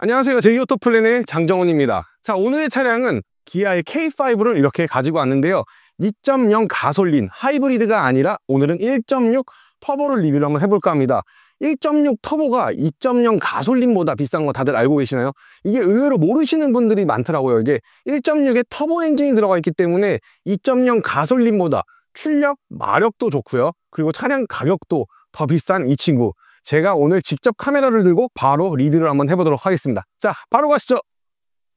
안녕하세요. 제이오토플랜의 장정훈입니다. 자, 오늘의 차량은 기아의 K5를 이렇게 가지고 왔는데요. 2.0 가솔린 하이브리드가 아니라 오늘은 1.6 터보를 리뷰를 한번 해볼까 합니다. 1.6 터보가 2.0 가솔린보다 비싼 거 다들 알고 계시나요? 이게 의외로 모르시는 분들이 많더라고요. 이게 1.6에 터보 엔진이 들어가 있기 때문에 2.0 가솔린보다 출력, 마력도 좋고요. 그리고 차량 가격도 더 비싼 이 친구. 제가 오늘 직접 카메라를 들고 바로 리뷰를 한번 해보도록 하겠습니다. 자, 바로 가시죠.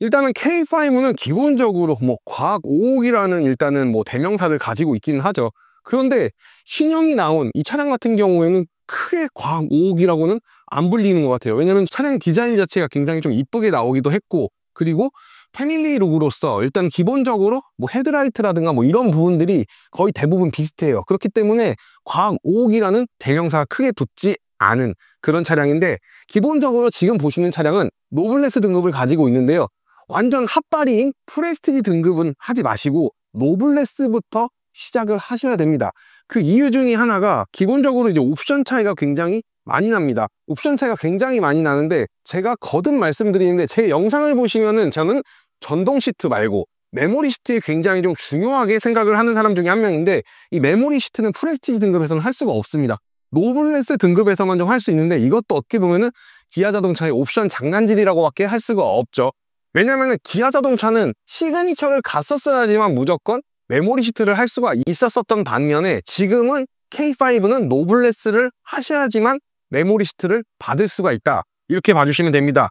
일단은 K5는 기본적으로 과학 5호기라는 일단은 대명사를 가지고 있기는 하죠. 그런데 신형이 나온 이 차량 같은 경우에는 크게 과학 5호기라고는 안 불리는 것 같아요. 왜냐면 차량 디자인 자체가 굉장히 좀 이쁘게 나오기도 했고, 그리고 패밀리 룩으로서 일단 기본적으로 헤드라이트라든가 이런 부분들이 거의 대부분 비슷해요. 그렇기 때문에 과학 5호기라는 대명사가 크게 붙지 않은 그런 차량인데, 기본적으로 지금 보시는 차량은 노블레스 등급을 가지고 있는데요. 완전 핫바리인 프레스티지 등급은 하지 마시고 노블레스부터 시작을 하셔야 됩니다. 그 이유 중에 하나가 기본적으로 이제 옵션 차이가 굉장히 많이 납니다. 옵션 차이가 굉장히 많이 나는데, 제가 거듭 말씀드리는데 제 영상을 보시면은 저는 전동 시트 말고 메모리 시트에 굉장히 좀 중요하게 생각을 하는 사람 중에 한 명인데, 이 메모리 시트는 프레스티지 등급에서는 할 수가 없습니다. 노블레스 등급에서만 좀 할 수 있는데, 이것도 어떻게 보면은 기아 자동차의 옵션 장난질이라고밖에 할 수가 없죠. 왜냐면은 기아 자동차는 시그니처를 갔었어야지만 무조건 메모리 시트를 할 수가 있었던 반면에, 지금은 K5는 노블레스를 하셔야지만 메모리 시트를 받을 수가 있다, 이렇게 봐주시면 됩니다.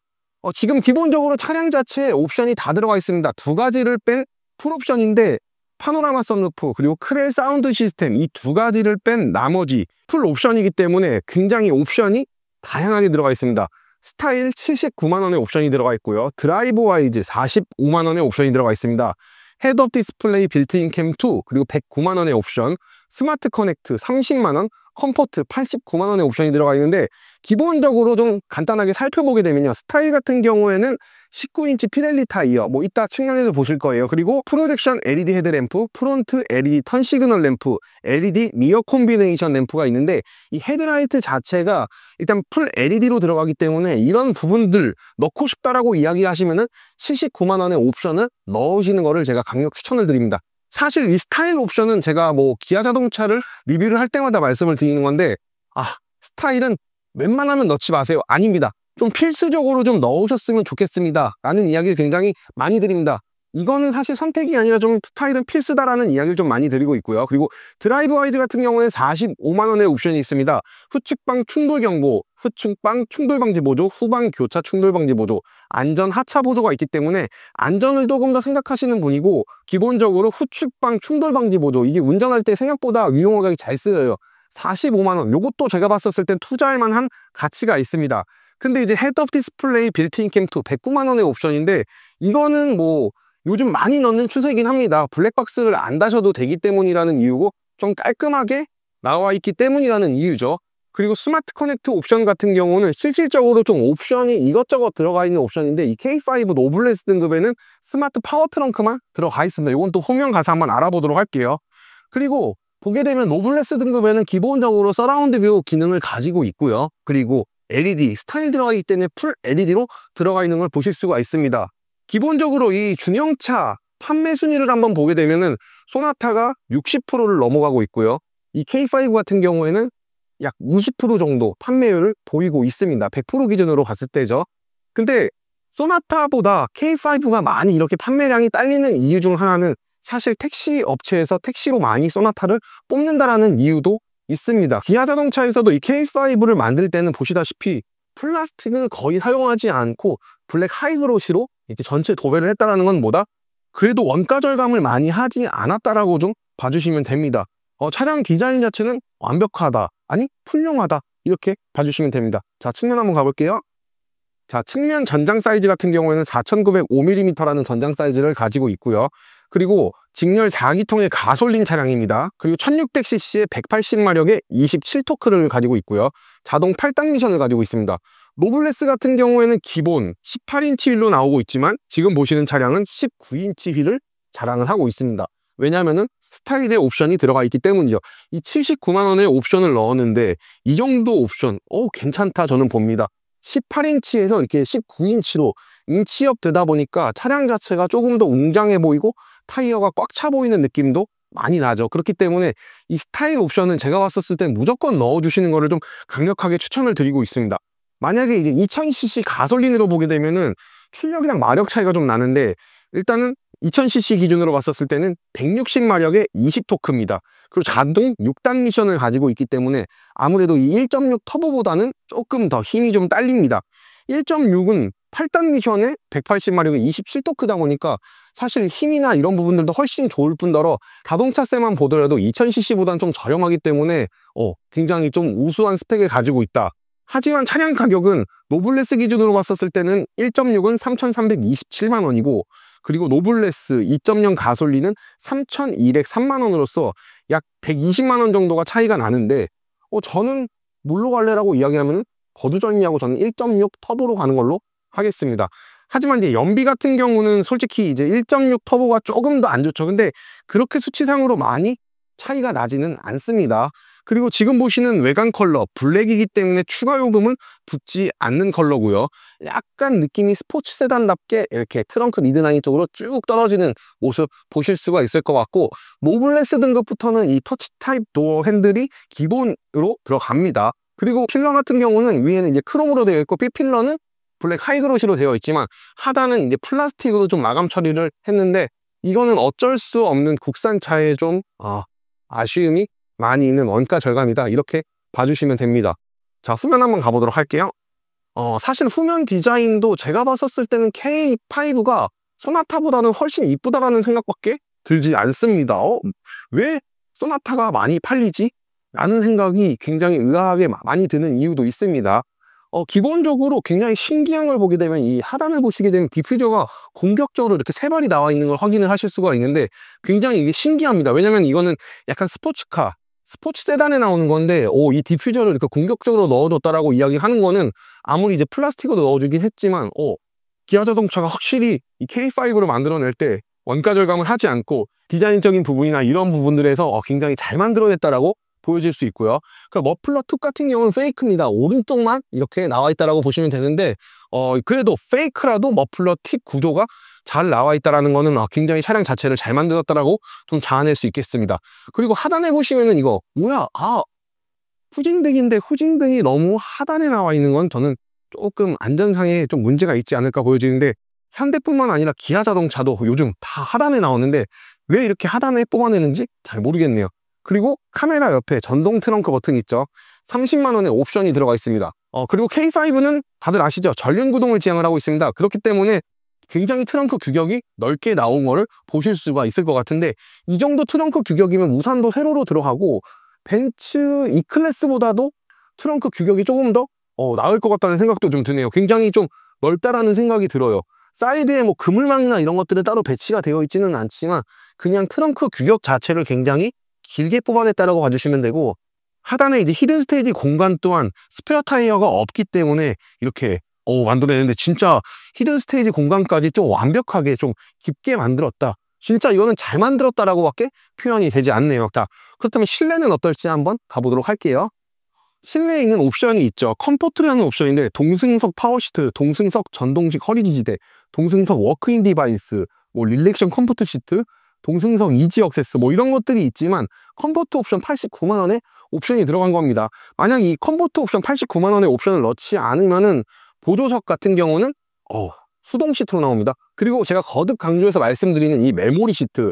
지금 기본적으로 차량 자체에 옵션이 다 들어가 있습니다. 두 가지를 뺀 풀옵션인데, 파노라마 선루프 그리고 크렐 사운드 시스템, 이 두 가지를 뺀 나머지 풀 옵션이기 때문에 굉장히 옵션이 다양하게 들어가 있습니다. 스타일 79만원의 옵션이 들어가 있고요. 드라이브 와이즈 45만원의 옵션이 들어가 있습니다. 헤드업 디스플레이 빌트인 캠 2 그리고 109만원의 옵션, 스마트 커넥트 30만원, 컴포트 89만원의 옵션이 들어가 있는데, 기본적으로 좀 간단하게 살펴보게 되면요, 스타일 같은 경우에는 19인치 피렐리 타이어, 이따 측면에서 보실 거예요. 그리고 프로젝션 LED 헤드램프, 프론트 LED 턴 시그널 램프, LED 미어 콤비네이션 램프가 있는데, 이 헤드라이트 자체가 일단 풀 LED로 들어가기 때문에 이런 부분들 넣고 싶다라고 이야기하시면은 79만원의 옵션을 넣으시는 거를 제가 강력 추천을 드립니다. 사실 이 스타일 옵션은 제가 기아 자동차를 리뷰를 할 때마다 말씀을 드리는 건데, 스타일은 웬만하면 넣지 마세요. 아닙니다. 좀 필수적으로 좀 넣으셨으면 좋겠습니다 라는 이야기를 굉장히 많이 드립니다. 이거는 사실 선택이 아니라 좀 스타일은 필수다라는 이야기를 좀 많이 드리고 있고요. 그리고 드라이브 와이즈 같은 경우는 45만원의 옵션이 있습니다. 후측방 충돌 경보, 후측방 충돌 방지 보조, 후방 교차 충돌 방지 보조, 안전 하차 보조가 있기 때문에 안전을 조금 더 생각하시는 분이고, 기본적으로 후측방 충돌 방지 보조, 이게 운전할 때 생각보다 유용하게 잘 쓰여요. 45만원, 요것도 제가 봤었을 땐 투자할 만한 가치가 있습니다. 근데 이제 헤드업 디스플레이 빌트인 캠 2 109만원의 옵션인데, 이거는 요즘 많이 넣는 추세이긴 합니다. 블랙박스를 안 다셔도 되기 때문이라는 이유고, 좀 깔끔하게 나와 있기 때문이라는 이유죠. 그리고 스마트 커넥트 옵션 같은 경우는 실질적으로 좀 옵션이 이것저것 들어가 있는 옵션인데, 이 K5 노블레스 등급에는 스마트 파워 트렁크만 들어가 있습니다. 이건 또 후면 가서 한번 알아보도록 할게요. 그리고 보게 되면 노블레스 등급에는 기본적으로 서라운드 뷰 기능을 가지고 있고요. 그리고 LED, 스타일 들어가기 때문에 풀 LED로 들어가 있는 걸 보실 수가 있습니다. 기본적으로 이 중형차 판매 순위를 한번 보게 되면은 소나타가 60%를 넘어가고 있고요. 이 K5 같은 경우에는 약 20% 정도 판매율을 보이고 있습니다. 100% 기준으로 봤을 때죠. 근데 소나타보다 K5가 많이 이렇게 판매량이 딸리는 이유 중 하나는 사실 택시 업체에서 택시로 많이 소나타를 뽑는다라는 이유도 있습니다. 기아 자동차에서도 이 K5를 만들 때는 보시다시피 플라스틱을 거의 사용하지 않고 블랙 하이그로시로 이렇게 전체 도배를 했다라는 건 그래도 원가 절감을 많이 하지 않았다라고 좀 봐주시면 됩니다. 차량 디자인 자체는 완벽하다, 아니 훌륭하다, 이렇게 봐주시면 됩니다. 자, 측면 한번 가볼게요. 자, 측면 전장 사이즈 같은 경우에는 4905mm라는 전장 사이즈를 가지고 있고요. 그리고 직렬 4기통의 가솔린 차량입니다. 그리고 1600cc의 180마력의 27토크를 가지고 있고요. 자동 8단 미션을 가지고 있습니다. 노블레스 같은 경우에는 기본 18인치 휠로 나오고 있지만, 지금 보시는 차량은 19인치 휠을 자랑을 하고 있습니다. 왜냐하면 스타일의 옵션이 들어가 있기 때문이죠. 이 79만원의 옵션을 넣었는데 이 정도 옵션 괜찮다 저는 봅니다. 18인치에서 이렇게 19인치로 인치업 되다 보니까 차량 자체가 조금 더 웅장해 보이고 타이어가 꽉 차 보이는 느낌도 많이 나죠. 그렇기 때문에 이 스타일 옵션은 제가 봤었을 땐 무조건 넣어주시는 거를 좀 강력하게 추천을 드리고 있습니다. 만약에 이제 2000cc 가솔린으로 보게 되면은 출력이랑 마력 차이가 좀 나는데, 일단은 2000cc 기준으로 봤었을 때는 160마력에 20토크입니다. 그리고 자동 6단 미션을 가지고 있기 때문에 아무래도 이 1.6 터보보다는 조금 더 힘이 좀 딸립니다. 1.6은 8단 미션에 180마력에 27토크다 보니까 사실 힘이나 이런 부분들도 훨씬 좋을 뿐더러 자동차세만 보더라도 2000cc보다는 좀 저렴하기 때문에 굉장히 좀 우수한 스펙을 가지고 있다. 하지만 차량 가격은 노블레스 기준으로 봤었을 때는 1.6은 3,327만 원이고, 그리고 노블레스 2.0 가솔린은 3,203만 원으로서 약 120만 원 정도가 차이가 나는데, 저는 뭘로 갈래라고 이야기하면 거두절미하고 저는 1.6 터보로 가는 걸로 하겠습니다. 하지만 이제 연비 같은 경우는 솔직히 이제 1.6 터보가 조금 더 안 좋죠. 근데 그렇게 수치상으로 많이 차이가 나지는 않습니다. 그리고 지금 보시는 외관 컬러 블랙이기 때문에 추가 요금은 붙지 않는 컬러고요. 약간 느낌이 스포츠 세단답게 이렇게 트렁크 리드라인 쪽으로 쭉 떨어지는 모습 보실 수가 있을 것 같고, 노블레스 등급부터는 이 터치 타입 도어 핸들이 기본으로 들어갑니다. 그리고 필러 같은 경우는 위에는 이제 크롬으로 되어 있고, B필러는 블랙 하이그로시로 되어 있지만 하단은 이제 플라스틱으로 좀 마감 처리를 했는데, 이거는 어쩔 수 없는 국산차의 좀 아쉬움이 많이 있는 원가 절감이다, 이렇게 봐주시면 됩니다. 자, 후면 한번 가보도록 할게요. 사실 후면 디자인도 제가 봤었을 때는 K5가 소나타보다는 훨씬 이쁘다라는 생각밖에 들지 않습니다. 왜 소나타가 많이 팔리지? 라는 생각이 굉장히 의아하게 많이 드는 이유도 있습니다. 기본적으로 굉장히 신기한 걸 보게 되면 이 하단을 보시게 되면 디퓨저가 공격적으로 이렇게 세 발이 나와 있는 걸 확인을 하실 수가 있는데, 굉장히 이게 신기합니다. 왜냐면 이거는 약간 스포츠카, 스포츠 세단에 나오는 건데, 이 디퓨저를 이렇게 공격적으로 넣어줬다라고 이야기하는 거는, 아무리 이제 플라스틱으로 넣어주긴 했지만, 기아 자동차가 확실히 이 K5를 만들어낼 때 원가 절감을 하지 않고 디자인적인 부분이나 이런 부분들에서 굉장히 잘 만들어냈다라고 보여질 수 있고요. 그럼 머플러 툭 같은 경우는 페이크입니다. 오른쪽만 이렇게 나와 있다라고 보시면 되는데, 그래도 페이크라도 머플러 팁 구조가 잘 나와 있다라는 거는 굉장히 차량 자체를 잘 만들었다라고 좀 자아낼 수 있겠습니다. 그리고 하단에 보시면은 이거 뭐야? 후진등인데 후진등이 너무 하단에 나와 있는 건 저는 조금 안전상에 좀 문제가 있지 않을까 보여지는데, 현대뿐만 아니라 기아 자동차도 요즘 다 하단에 나오는데 왜 이렇게 하단에 뽑아내는지 잘 모르겠네요. 그리고 카메라 옆에 전동 트렁크 버튼 있죠. 30만 원의 옵션이 들어가 있습니다. 그리고 K5는 다들 아시죠? 전륜 구동을 지향을 하고 있습니다. 그렇기 때문에 굉장히 트렁크 규격이 넓게 나온 거를 보실 수가 있을 것 같은데, 이 정도 트렁크 규격이면 무산도 세로로 들어가고 벤츠 E클래스보다도 트렁크 규격이 조금 더 나을 것 같다는 생각도 좀 드네요. 굉장히 좀 넓다라는 생각이 들어요. 사이드에 뭐 그물망이나 이런 것들은 따로 배치가 되어 있지는 않지만 그냥 트렁크 규격 자체를 굉장히 길게 뽑아냈다라고 봐주시면 되고, 하단에 이제 히든 스테이지 공간 또한 스페어 타이어가 없기 때문에 이렇게 만들어냈는데, 진짜 히든 스테이지 공간까지 좀 완벽하게 좀 깊게 만들었다, 진짜 이거는 잘 만들었다라고 밖에 표현이 되지 않네요. 자, 그렇다면 실내는 어떨지 한번 가보도록 할게요. 실내에 있는 옵션이 있죠. 컴포트라는 옵션인데, 동승석 파워시트, 동승석 전동식 허리지지대, 동승석 워크인 디바이스, 뭐 릴렉션 컴포트 시트, 동승석 이지 액세스, 뭐 이런 것들이 있지만 컴포트 옵션 89만 원에 옵션이 들어간 겁니다. 만약 이 컴포트 옵션 89만 원의 옵션을 넣지 않으면은 보조석 같은 경우는 수동 시트로 나옵니다. 그리고 제가 거듭 강조해서 말씀드리는 이 메모리 시트,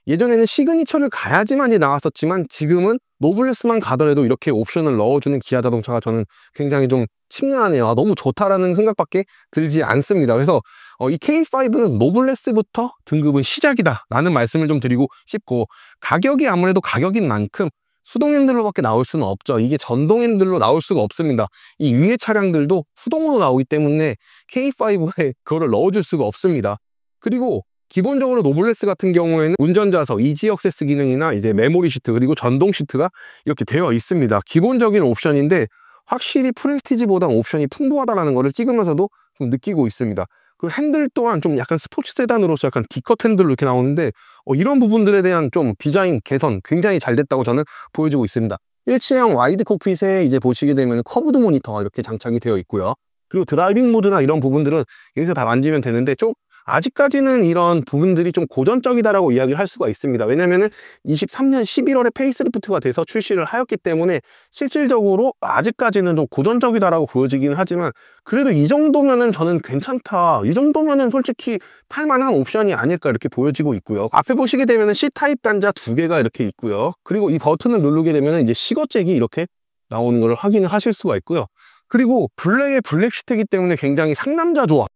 예전에는 시그니처를 가야지만이 나왔었지만 지금은 노블레스만 가더라도 이렇게 옵션을 넣어주는 기아 자동차가 저는 굉장히 좀 측량하네요. 너무 좋다라는 생각밖에 들지 않습니다. 그래서 이 K5는 노블레스부터 등급은 시작이다 라는 말씀을 좀 드리고 싶고, 가격이 아무래도 가격인 만큼 수동 핸들로밖에 나올 수는 없죠. 이게 전동 핸들로 나올 수가 없습니다. 이 위에 차량들도 수동으로 나오기 때문에 K5에 그거를 넣어줄 수가 없습니다. 그리고 기본적으로 노블레스 같은 경우에는 운전자석, 이지 액세스 기능이나 이제 메모리 시트, 그리고 전동 시트가 이렇게 되어 있습니다. 기본적인 옵션인데 확실히 프레스티지보다 옵션이 풍부하다는 것을 찍으면서도 좀 느끼고 있습니다. 그리고 핸들 또한 좀 약간 스포츠 세단으로서 약간 D컷 핸들로 이렇게 나오는데, 이런 부분들에 대한 좀 디자인 개선 굉장히 잘 됐다고 저는 보여지고 있습니다. 일체형 와이드 콕핏에 이제 보시게 되면 커브드 모니터가 이렇게 장착이 되어 있고요. 그리고 드라이빙 모드나 이런 부분들은 여기서 다 만지면 되는데 좀 아직까지는 이런 부분들이 좀 고전적이다라고 이야기를 할 수가 있습니다. 왜냐면은 23년 11월에 페이스리프트가 돼서 출시를 하였기 때문에 실질적으로 아직까지는 좀 고전적이다라고 보여지긴 하지만 그래도 이 정도면은 저는 괜찮다. 이 정도면은 솔직히 탈만한 옵션이 아닐까 이렇게 보여지고 있고요. 앞에 보시게 되면은 C타입 단자 2개가 이렇게 있고요. 그리고 이 버튼을 누르게 되면은 이제 시거잭이 이렇게 나오는 걸 확인을 하실 수가 있고요. 그리고 블랙의 블랙 시트이기 때문에 굉장히 상남자 조합.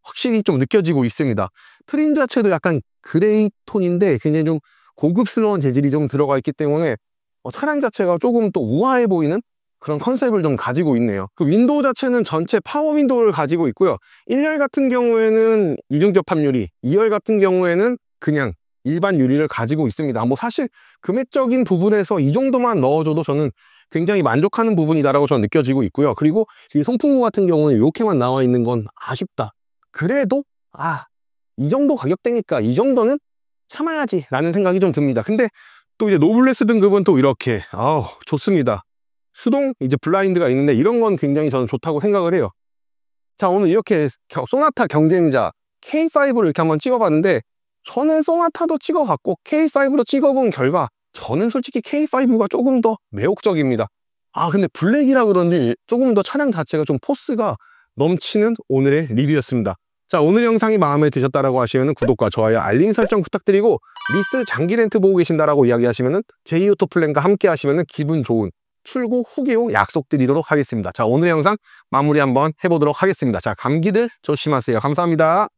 확실히 좀 느껴지고 있습니다. 트림 자체도 약간 그레이 톤인데 굉장히 좀 고급스러운 재질이 좀 들어가 있기 때문에 차량 자체가 조금 또 우아해 보이는 그런 컨셉을 좀 가지고 있네요. 그 윈도우 자체는 전체 파워 윈도우를 가지고 있고요. 1열 같은 경우에는 이중 접합 유리, 2열 같은 경우에는 그냥 일반 유리를 가지고 있습니다. 뭐 사실 금액적인 부분에서 이 정도만 넣어줘도 저는 굉장히 만족하는 부분이다라고 저는 느껴지고 있고요. 그리고 이 송풍구 같은 경우는 이렇게만 나와 있는 건 아쉽다. 그래도 이 정도 가격대니까 이 정도는 참아야지 라는 생각이 좀 듭니다. 근데 또 이제 노블레스 등급은 또 이렇게 좋습니다. 수동 이제 블라인드가 있는데 이런 건 굉장히 저는 좋다고 생각을 해요. 자, 오늘 이렇게 소나타 경쟁자 K5를 이렇게 한번 찍어봤는데 저는 소나타도 찍어봤고 K5로 찍어본 결과 저는 솔직히 K5가 조금 더 매혹적입니다. 근데 블랙이라 그런지 조금 더 차량 자체가 좀 포스가 넘치는 오늘의 리뷰였습니다. 자, 오늘 영상이 마음에 드셨다라고 하시면 구독과 좋아요, 알림 설정 부탁드리고 리스 장기 렌트 보고 계신다라고 이야기하시면 제이오토 플랜과 함께 하시면 기분 좋은 출고 후기용 약속드리도록 하겠습니다. 자, 오늘 영상 마무리 한번 해보도록 하겠습니다. 자, 감기들 조심하세요. 감사합니다.